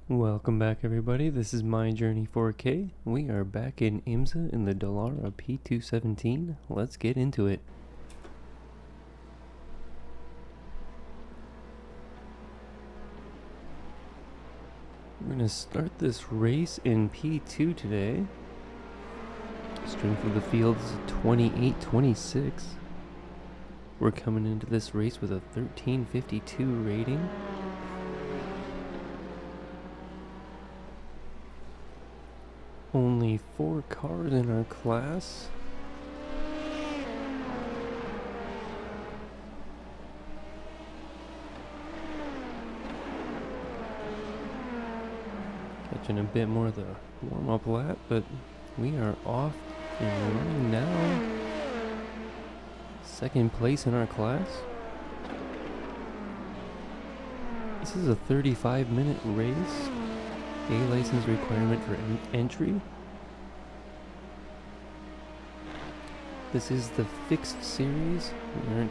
Welcome back, everybody. This is My Journey 4K. We are back in IMSA in the Dallara P217. Let's get into it. We're going to start this race in P2 today. Strength of the field is 28-26. We're coming into this race with a 1352 rating. Only 4 cars in our class. Catching a bit more of the warm-up lap, but we are off and running now. Second place in our class. This is a 35-minute race. A license requirement for entry. This is the fixed series. We aren't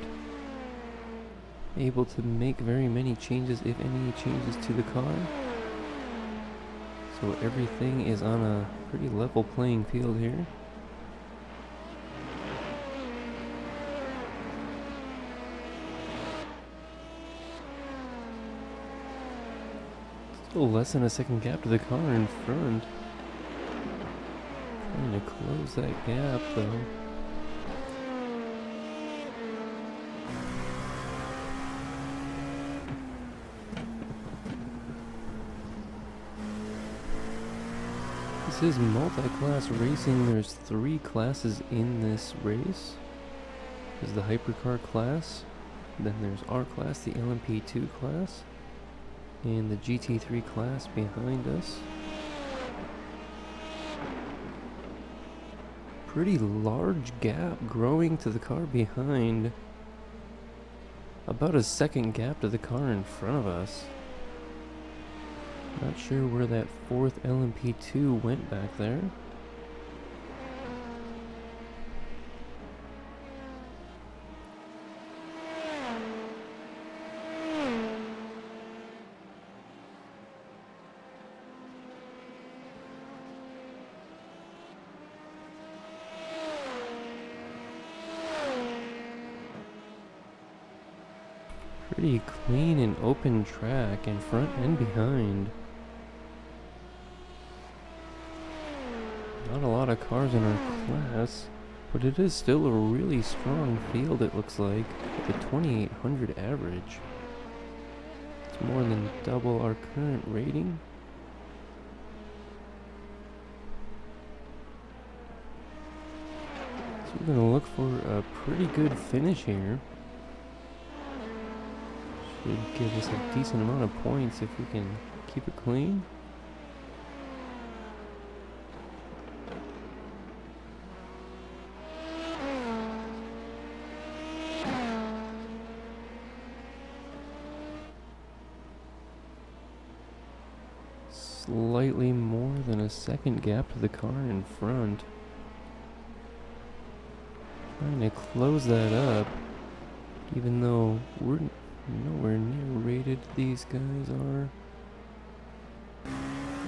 able to make very many changes, if any changes, to the car. So everything is on a pretty level playing field here. Still less than a second gap to the car in front. Trying to close that gap though. This is multi-class racing. There's 3 classes in this race. There's the hypercar class, then there's our class, the LMP2 class, and the GT3 class behind us. Pretty large gap growing to the car behind. About a second gap to the car in front of us. Not sure where that 4th LMP2 went back there. Pretty clean and open track in front and behind. Not a lot of cars in our class, but it is still a really strong field, it looks like, with a 2800 average. It's more than double our current rating. So we're going to look for a pretty good finish here. Should give us a decent amount of points if we can keep it clean. Slightly more than a second gap to the car in front. Trying to close that up, even though we're nowhere near rated these guys are.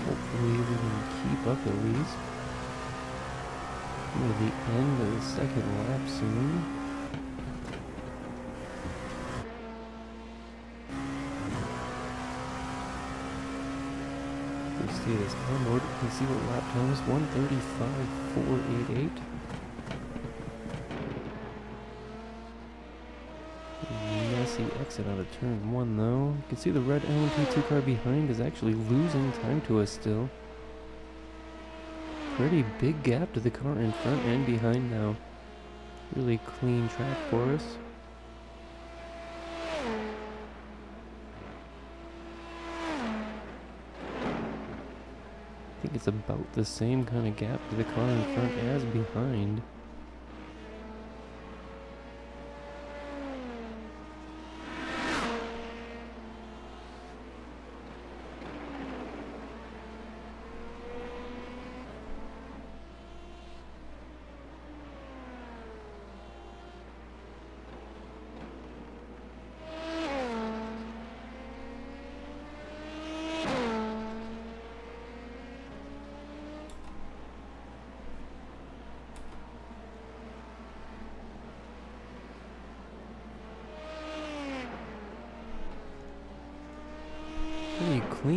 Hopefully we can keep up at least. Near the end of the second lap soon. You see this car mode, you can see what lap time is, 1:35.488. Messy exit out of turn 1 though. You can see the red LMP2 car behind is actually losing time to us still. Pretty big gap to the car in front and behind now. Really clean track for us. I think it's about the same kind of gap to the car in front as behind.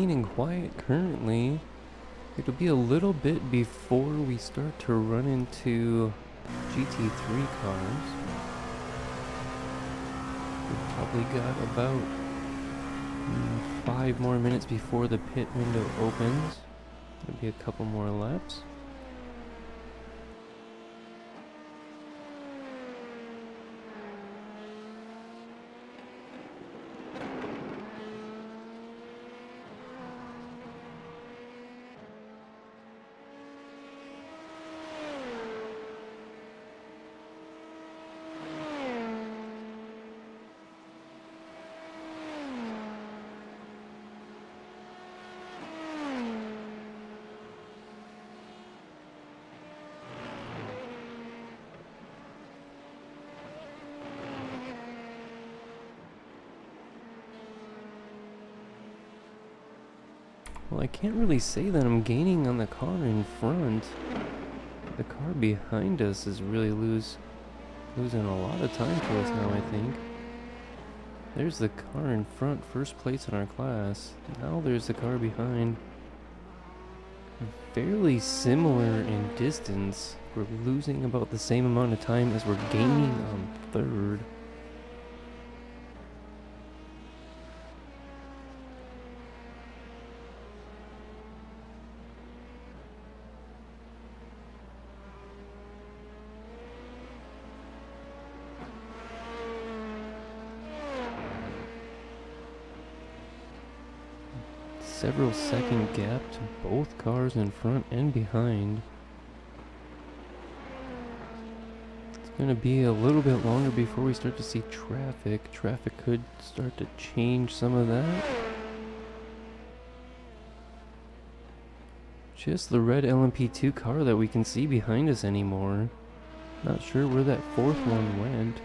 clean and quiet currently. It'll be a little bit before we start to run into GT3 cars. We've probably got about 5 more minutes before the pit window opens. There'll be a couple more laps. Well, I can't really say that I'm gaining on the car in front. The car behind us is really losing a lot of time to us now, I think. There's the car in front, first place in our class. Now there's the car behind. Fairly similar in distance. We're losing about the same amount of time as we're gaining on third. Several second gap to both cars in front and behind. It's gonna be a little bit longer before we start to see traffic. Traffic could start to change some of that. Just the red LMP2 car that we can see behind us anymore. Not sure where that fourth one went.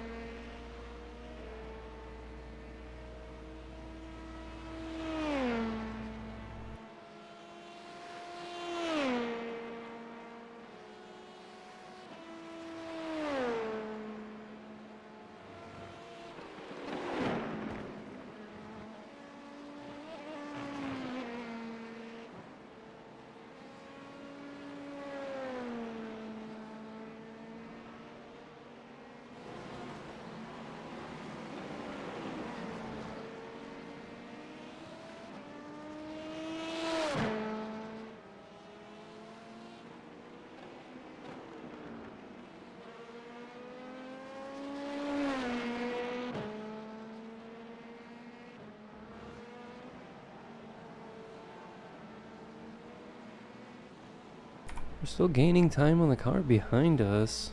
We're still gaining time on the car behind us.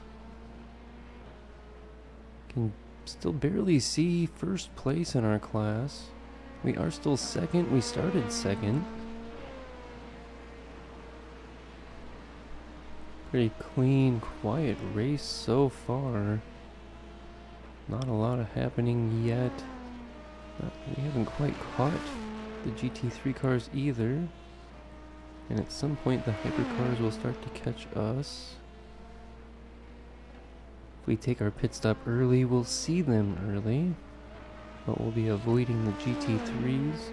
Can still barely see first place in our class. We are still second. We started second. Pretty clean, quiet race so far. Not a lot of happening yet. We haven't quite caught the GT3 cars either. And at some point the hypercars will start to catch us. If we take our pit stop early, we'll see them early. But we'll be avoiding the GT3s.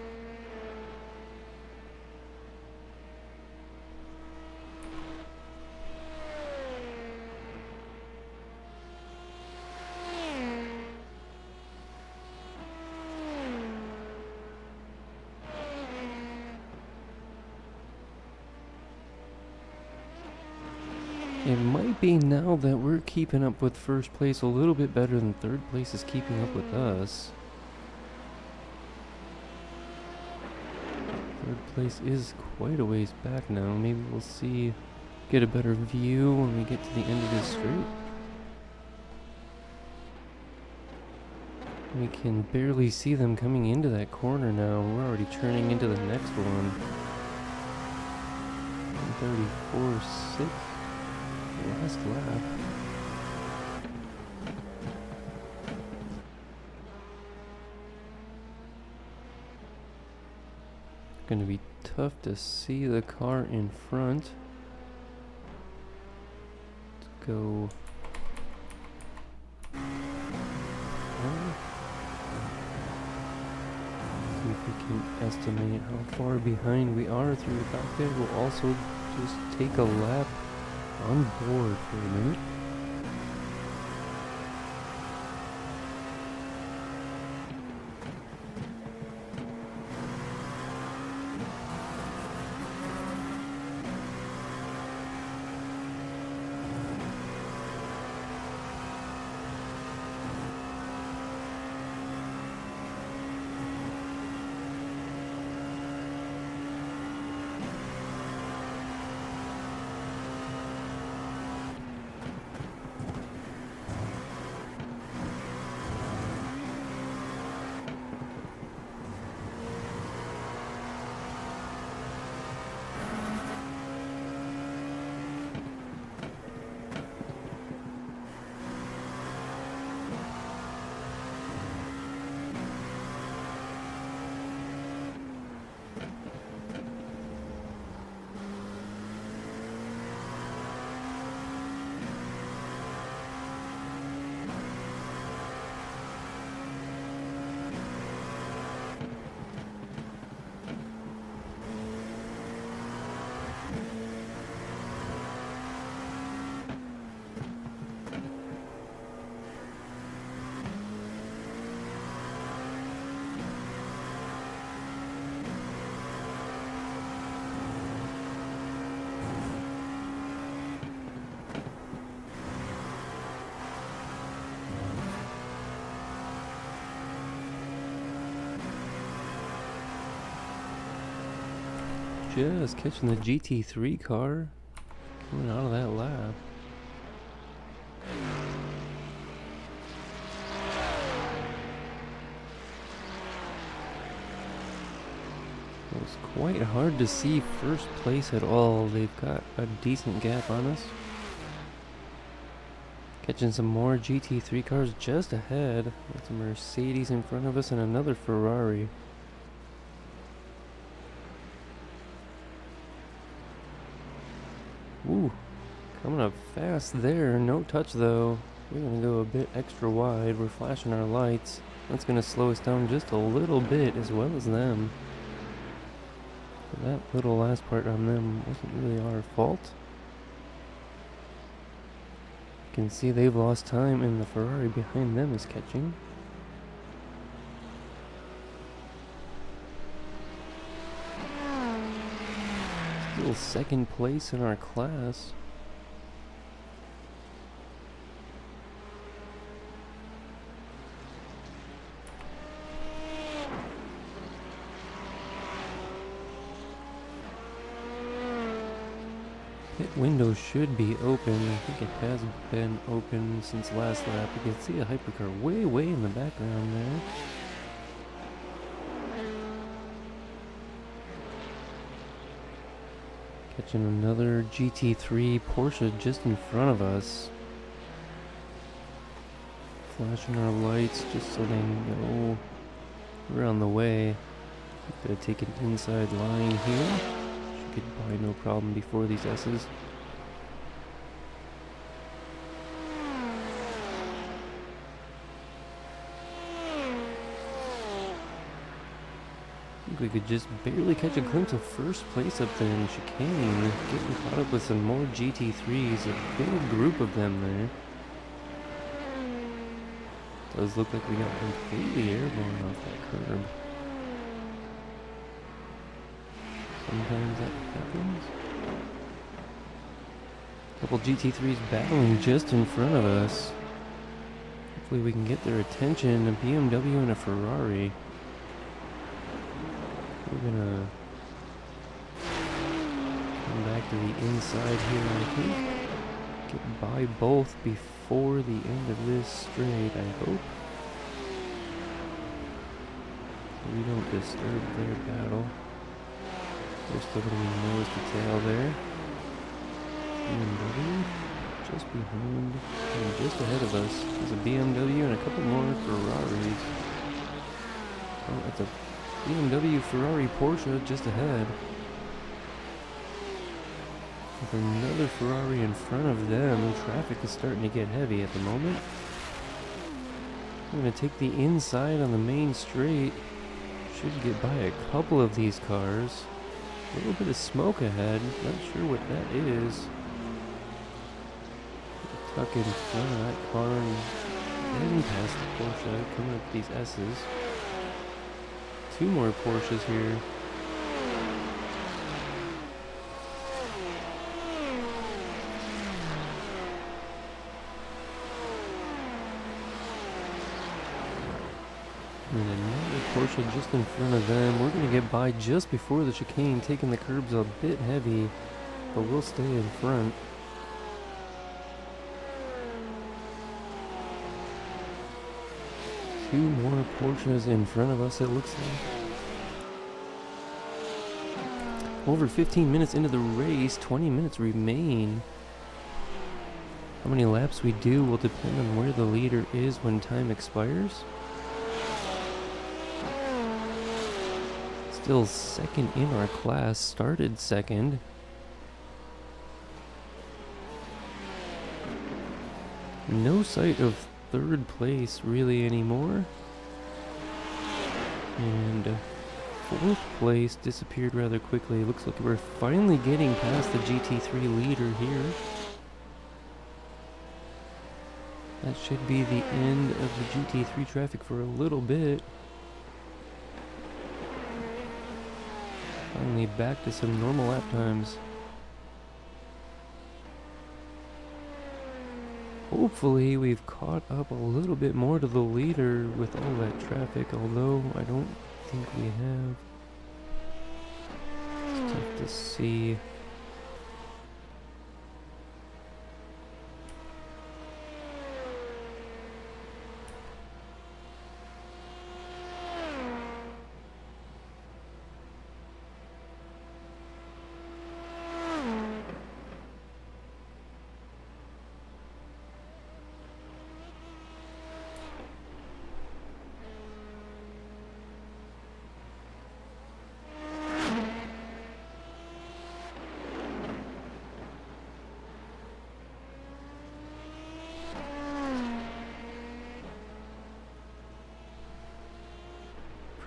It might be now that we're keeping up with first place a little bit better than third place is keeping up with us. Third place is quite a ways back now. Maybe we'll get a better view when we get to the end of this straight. We can barely see them coming into that corner now. We're already turning into the next one. 134.6. Last lap. Gonna be tough to see the car in front. Let's go. See if we can estimate how far behind we are through the cockpit. We'll also just take a lap on board for a minute. Just catching the GT3 car coming out of that lap. It was quite hard to see first place at all. They've got a decent gap on us. Catching some more GT3 cars just ahead. With a Mercedes in front of us and another Ferrari. Ooh, coming up fast there. No touch though. We're gonna go a bit extra wide. We're flashing our lights. That's gonna slow us down just a little bit as well as them. That little last part on them wasn't really our fault. You can see they've lost time and the Ferrari behind them is catching. Still second place in our class. Pit window should be open. I think it has been open since last lap. You can see a hypercar way in the background there. Catching another GT3 Porsche just in front of us. Flashing our lights just so they know we're on the way. Gotta take an inside line here. Should get by no problem before these S's. We could just barely catch a glimpse of first place up there in the chicane. Getting caught up with some more GT3s, a big group of them there. Does look like we got completely airborne off that curb. Sometimes that happens. Couple GT3s battling just in front of us. Hopefully we can get their attention. A BMW and a Ferrari. We're gonna come back to the inside here, I think. Get by both before the end of this straight, I hope. So we don't disturb their battle. They're still gonna be nose to tail there. BMW just behind and just ahead of us. There's a BMW and a couple more Ferraris. Oh, that's a BMW, Ferrari, Porsche just ahead. With another Ferrari in front of them. Traffic is starting to get heavy at the moment. I'm going to take the inside on the main straight. Should get by a couple of these cars. A little bit of smoke ahead. Not sure what that is. Tuck in front of that car and then past the Porsche. Coming up these S's. Two more Porsches here. And another Porsche just in front of them. We're going to get by just before the chicane, taking the curbs a bit heavy, but we'll stay in front. Two more Porsches in front of us, it looks like. Over 15 minutes into the race, 20 minutes remain. How many laps we do will depend on where the leader is when time expires. Still second in our class, started second. No sight of third place really anymore. And fourth place disappeared rather quickly. Looks like we're finally getting past the GT3 leader here. That should be the end of the GT3 traffic for a little bit. Finally back to some normal lap times. Hopefully we've caught up a little bit more to the leader with all that traffic, although I don't think we have. It's tough to see.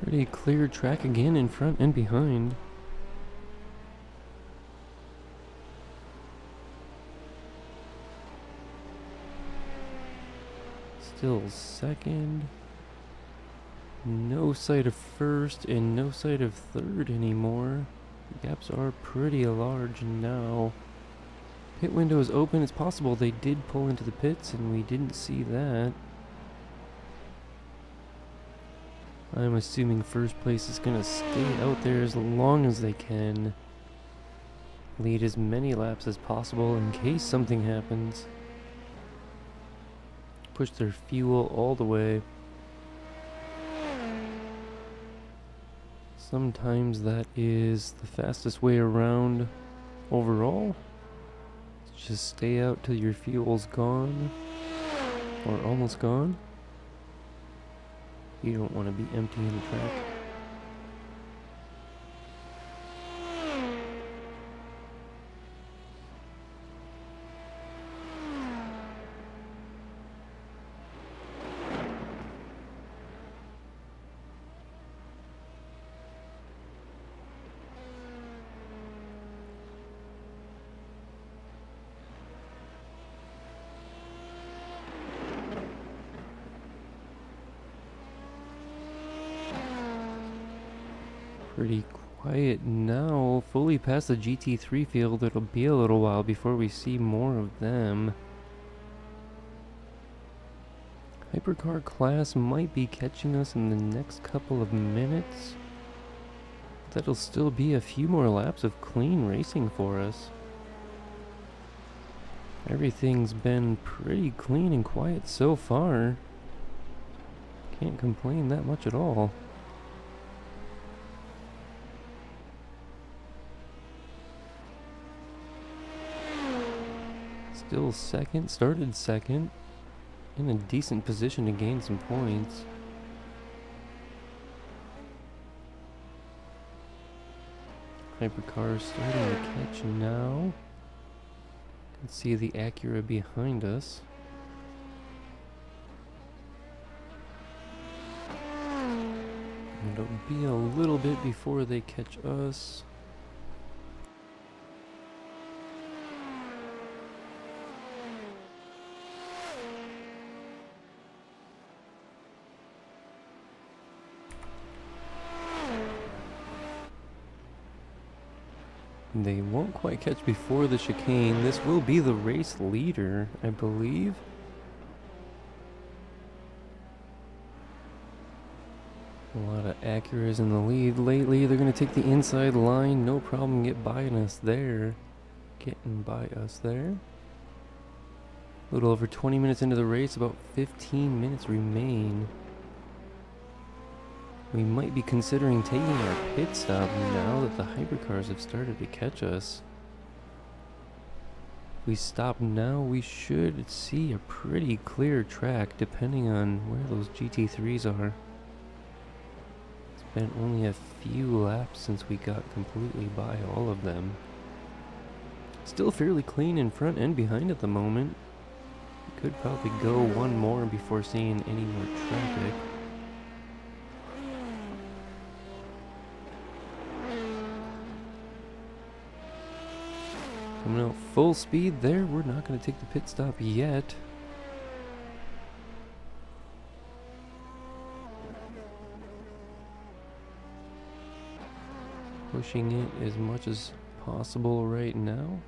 Pretty clear track again in front and behind. Still second. No sight of first and no sight of third anymore. The gaps are pretty large now. Pit window is open. It's possible they did pull into the pits and we didn't see that. I'm assuming first place is going to stay out there as long as they can. Lead as many laps as possible in case something happens. Push their fuel all the way. Sometimes that is the fastest way around overall. Just stay out till your fuel's gone or almost gone. You don't want to be emptying the track. Pretty quiet now, fully past the GT3 field. It'll be a little while before we see more of them. Hypercar class might be catching us in the next couple of minutes. That'll still be a few more laps of clean racing for us. Everything's been pretty clean and quiet so far. Can't complain that much at all. Still second, started second, in a decent position to gain some points. Hypercar starting to catch now. Can see the Acura behind us. It'll be a little bit before they catch us. They won't quite catch before the chicane. This will be the race leader, I believe. A lot of Acuras in the lead lately. They're going to take the inside line. No problem getting by us there. A little over 20 minutes into the race. About 15 minutes remain. We might be considering taking our pit stop now that the hypercars have started to catch us. If we stop now, we should see a pretty clear track depending on where those GT3s are. It's been only a few laps since we got completely by all of them. Still fairly clean in front and behind at the moment. Could probably go one more before seeing any more traffic. Coming out full speed there. We're not going to take the pit stop yet. Pushing it as much as possible right now.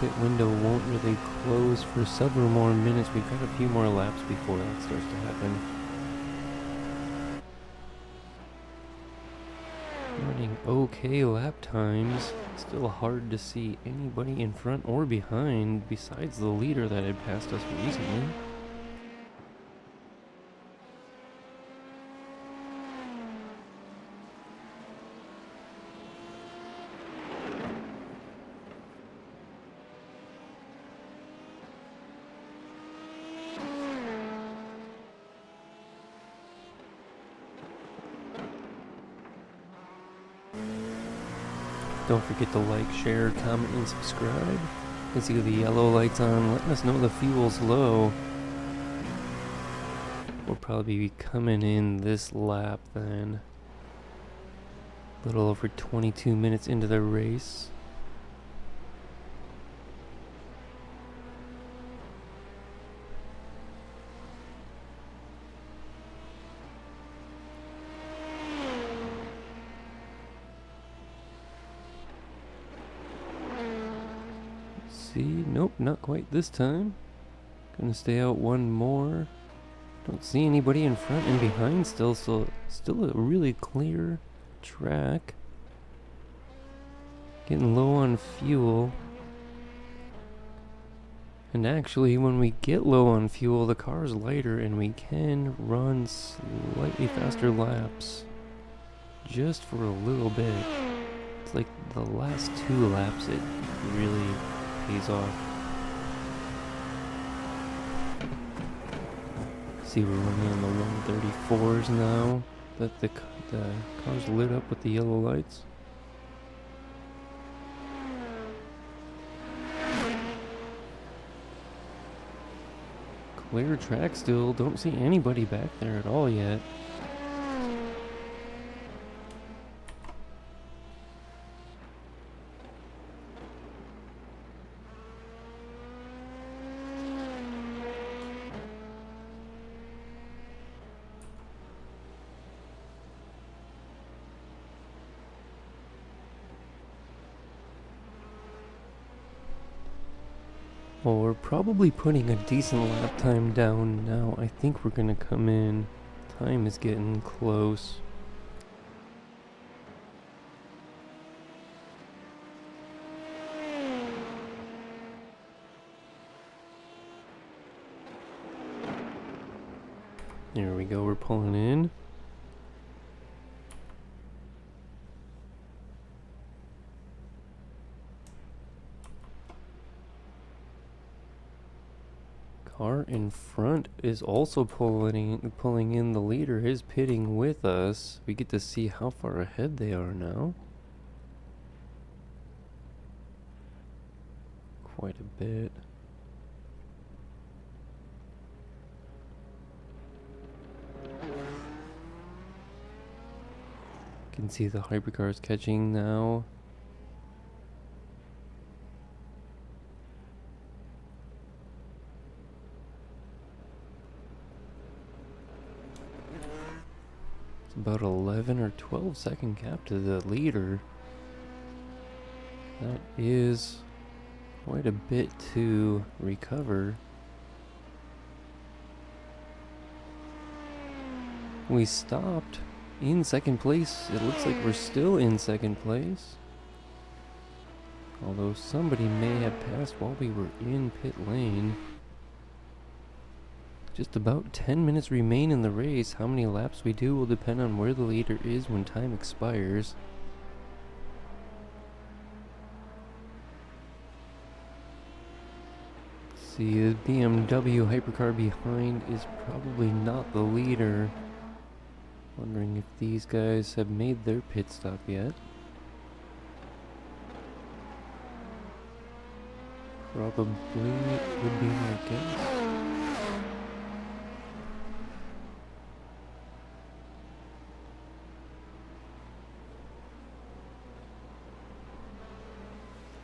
Pit window won't really close for several more minutes. We've got a few more laps before that starts to happen. Running okay lap times. Still hard to see anybody in front or behind besides the leader that had passed us recently. Don't forget to like, share, comment, and subscribe. You can see the yellow lights on, letting us know the fuel's low. We'll probably be coming in this lap then. A little over 22 minutes into the race. See, nope, not quite this time. Gonna stay out one more. Don't see anybody in front and behind still, so still a really clear track. Getting low on fuel. And actually, when we get low on fuel, the car's lighter and we can run slightly faster laps. Just for a little bit. It's like the last 2 laps it really pays off. See, we're running on the 134s now. That the car's lit up with the yellow lights. Clear track still. Don't see anybody back there at all yet. Well, we're probably putting a decent lap time down now. I think we're gonna come in. Time is getting close. There we go, we're pulling in. Car in front is also pulling in. The leader is pitting with us. We get to see how far ahead they are now. Quite a bit. Can see the hypercars catching now. It's about 11 or 12 second gap to the leader. That is quite a bit to recover. We stopped in second place. It looks like we're still in second place. Although somebody may have passed while we were in pit lane. Just about 10 minutes remain in the race. How many laps we do will depend on where the leader is when time expires. See, the BMW hypercar behind is probably not the leader. Wondering if these guys have made their pit stop yet. Probably would be my guess.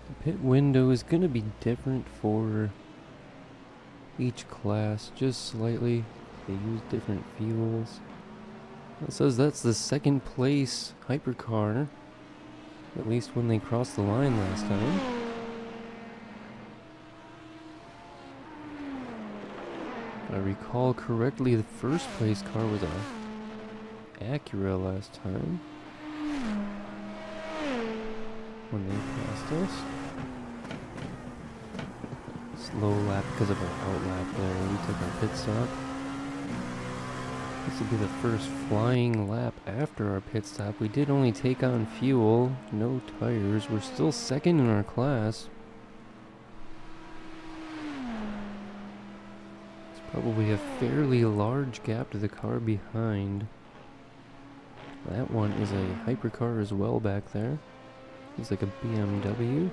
The pit window is going to be different for each class, just slightly. They use different fuels. It says that's the second place hypercar, at least when they crossed the line last time. If I recall correctly, the first place car was a Acura last time when they passed us. Slow lap because of our outlap there. We took our pit stop. This will be the first flying lap after our pit stop. We did only take on fuel, no tires. We're still second in our class. It's probably a fairly large gap to the car behind. That one is a hypercar as well back there. Looks like a BMW.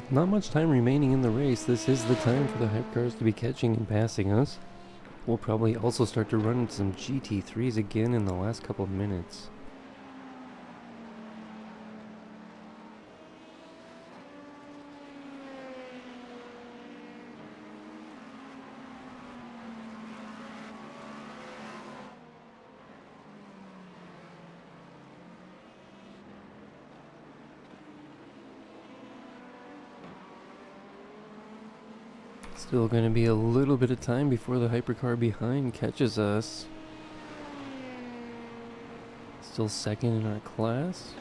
Not much time remaining in the race. This is the time for the hypercars to be catching and passing us. We'll probably also start to run some GT3s again in the last couple of minutes. Still going to be a little bit of time before the hypercar behind catches us. Still second in our class.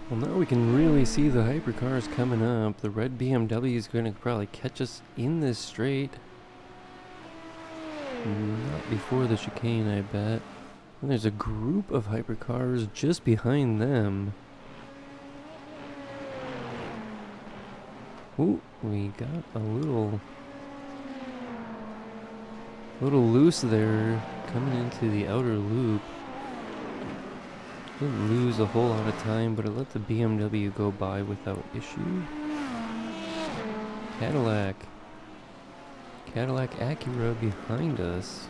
Well, now we can really see the hypercars coming up. The red BMW is going to probably catch us in this straight. Not before the chicane, I bet. And there's a group of hypercars just behind them. Ooh, we got a little loose there coming into the outer loop. Didn't lose a whole lot of time, but it let the BMW go by without issue. Cadillac Acura behind us.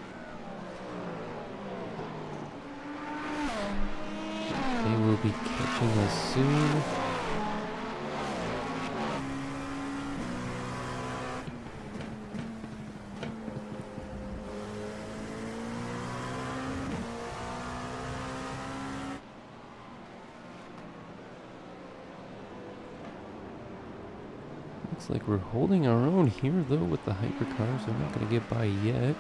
They will be catching us soon. Looks like we're holding our own here, though, with the hypercars. They're not going to get by yet.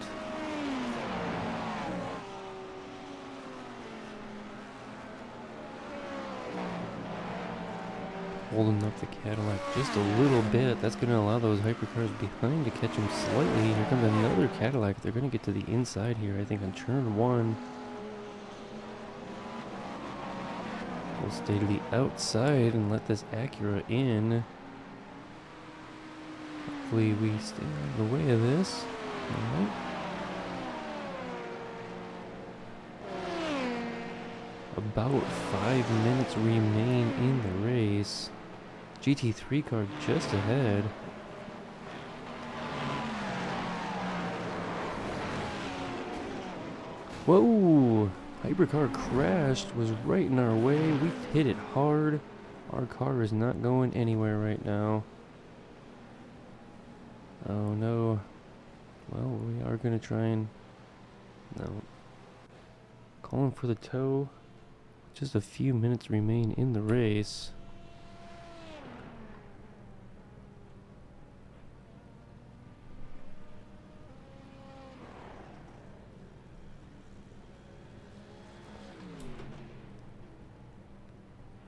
holding up the Cadillac just a little bit. That's going to allow those hypercars behind to catch him slightly. Here comes another Cadillac. They're going to get to the inside here, I think, on turn 1. We'll stay to the outside and let this Acura in. Hopefully we stay out of the way of this. Alright. About 5 minutes remain in the race. GT3 car just ahead. Whoa! Hypercar crashed, was right in our way. We hit it hard. Our car is not going anywhere right now. Oh no. Well, we are going to try and... No. Calling for the tow. Just a few minutes remain in the race.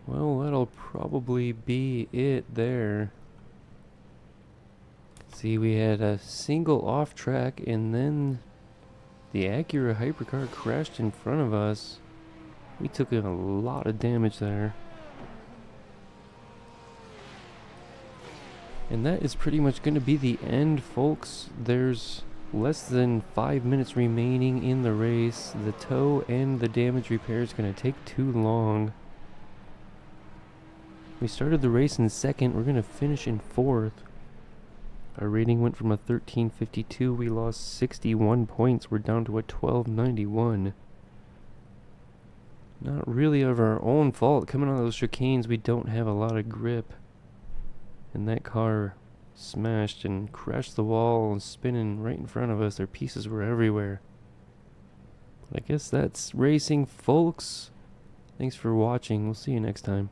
Well, that'll probably be it there. See, we had a single off track and then the Acura hypercar crashed in front of us. We took in a lot of damage there. And that is pretty much going to be the end, folks. There's less than 5 minutes remaining in the race. The tow and the damage repair is going to take too long. We started the race in 2nd. We're going to finish in 4th. Our rating went from a 1352. We lost 61 points. We're down to a 1291. Not really of our own fault. Coming out of those chicanes, we don't have a lot of grip. And that car smashed and crashed the wall and spinning right in front of us. Their pieces were everywhere. But I guess that's racing, folks. Thanks for watching. We'll see you next time.